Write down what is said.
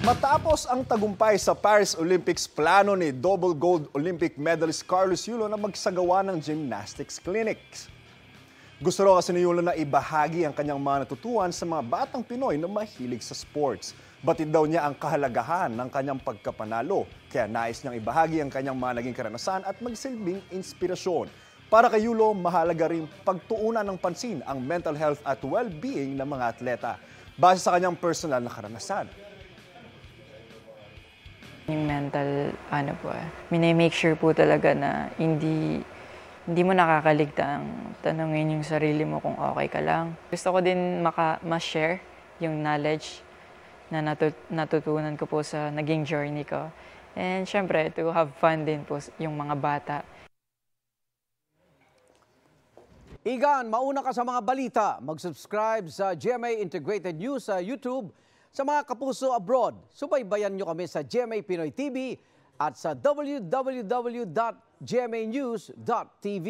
Matapos ang tagumpay sa Paris Olympics, plano ni double gold Olympic medalist Carlos Yulo na magsagawa ng gymnastics clinics. Gusto raw kasi ni Yulo na ibahagi ang kanyang mga natutuhan sa mga batang Pinoy na mahilig sa sports. Batid daw niya ang kahalagahan ng kanyang pagkapanalo, kaya nais niyang ibahagi ang kanyang mga naging karanasan at magsilbing inspirasyon. Para kay Yulo, mahalaga rin pagtuunan ng pansin ang mental health at well-being ng mga atleta base sa kanyang personal na karanasan. Yung mental, minimake sure po talaga na hindi mo nakakaligtaang tanungin yung sarili mo kung okay ka lang. Gusto ko din ma-share yung knowledge na natutunan ko po sa naging journey ko. And syempre, to have fun din po yung mga bata. Igan, mauna ka sa mga balita. Mag-subscribe sa GMA Integrated News sa YouTube. Sa mga kapuso abroad, subaybayan nyo kami sa GMA Pinoy TV at sa www.gmanews.tv.